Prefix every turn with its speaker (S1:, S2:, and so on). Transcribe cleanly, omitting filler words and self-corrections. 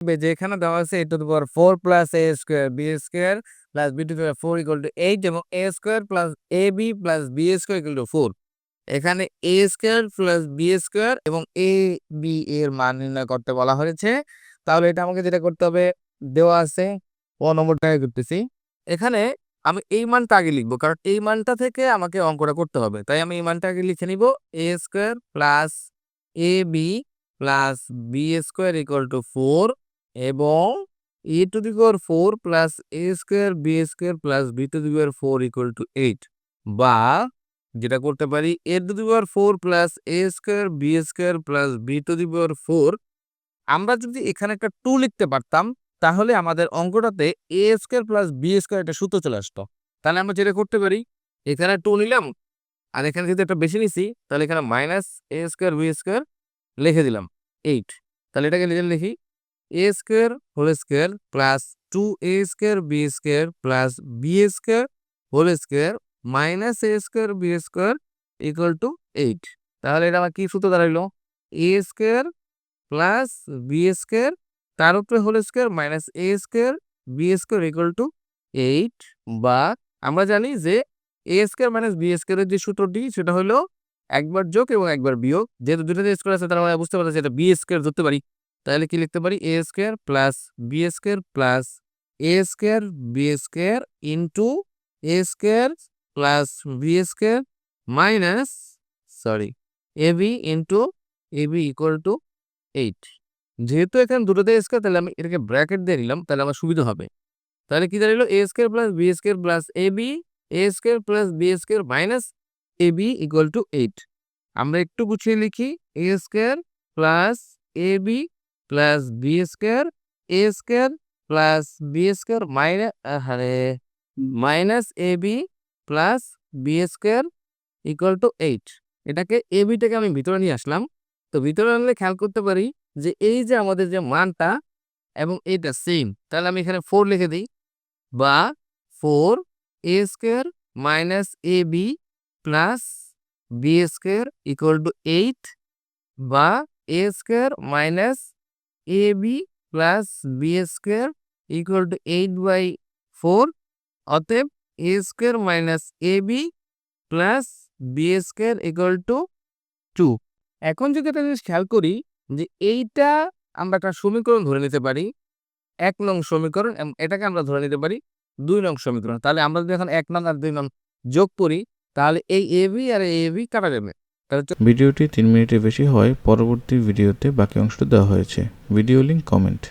S1: যে এখানে দেওয়া আছে a to the power 4 plus a square b square plus b to the power 4 equal to 8 এবং a square plus ab plus b square equal to 4। এখানে a square plus b square এবং a b এর মান নির্ণয় করতে বলা হয়েছে। তাহলে এটা আমাকে যেটা করতে হবে, দেওয়া আছে ক নম্বরটায় করতেছি। এখানে আমি এই মানটা আগে লিখবো, কারণ এই মানটা থেকে আমাকে অঙ্কটা করতে হবে। তাই আমি এই মানটা আগে লিখে নিব, a square plus ab plus b square equal to 4 এবং a to the power 4 plus a square b square plus b to the power 4 equal to 8, বা যেটা করতে পারি a to the power 4 plus a square b square plus b to the power 4। আমরা যদি এখানে একটা 2 লিখতে পারতাম তাহলে আমাদের অঙ্কটাতে a square plus b square একটা সূত্র চলে আসতো। তাহলে আমরা যেটা করতে পারি, এখানে 2 নিলাম আর এখানে যদি একটা বেশি নিছি তাহলে এখানে minus a square b square লিখে দিলাম 8। তাহলে এটাকে লিখি a square whole square plus 2a square b square plus b square whole square minus a square b square equal to 8। তাহলে এটা আমার কি সূত্র দাঁড়াইলো, a square plus b square তার উপরে whole square minus a square b square equal to 8, বা আমরা জানি যে a স্কয়ার মাইনাস b স্কয়ারের যে সূত্রটি সেটা হলো একবার যোগ এবং একবার বিয়োগ। যেহেতু দুটোতে স্কয়ার আছে তার মানে বুঝতে পারছি এটা b স্কয়ার ধরতে পারি। তাহলে কি লিখতে পারি, a square plus b square plus a square b square into a square plus b square minus ab into ab equal to 8। যেহেতু এখানে দুটোতে স্কয়ার তাহলে আমি এটাকে ব্র্যাকেট দিয়ে নিলাম, তাহলে আমার সুবিধা হবে। তাহলে কি দাঁড়ালো, a square plus b square plus ab a square plus b square minus ab equal to 8। আমরা একটু গুছিয়ে লিখি, a square plus ab plus b square a square plus b square minus ab plus b square equal to 8। এটাকে ab-টাকে আমি ভিতরে নিয়ে আসলাম। তো ভিতরে আনলে খেয়াল করতে পারি যে এই যে আমাদের যে মানটা এবং এটা সেম, তাহলে আমি এখানে 4 লিখে দিই, বা 4 a square minus ab plus b square equal to 8, বা a square minus ab plus b square equal two 8/4। অতএব a square minus ab plus b square equal two 2। এখন যদি একটা জিনিস খেয়াল করি যে এইটা আমরা একটা সমীকরণ ধরে নিতে পারি, 1 নং সমীকরণ, এবং এটাকে আমরা ধরে নিতে পারি 2 নং সমীকরণ। তাহলে আমরা যদি এখন 1 নং আর 2 নং যোগ করি তাহলে এই ab আর এই ab কাটা যাবে। তাহলে
S2: ভিডিওটি 3 মিনিটের বেশি হয়, পরবর্তী ভিডিওতে বাকি অংশটা দেওয়া হয়েছে। Video link comment.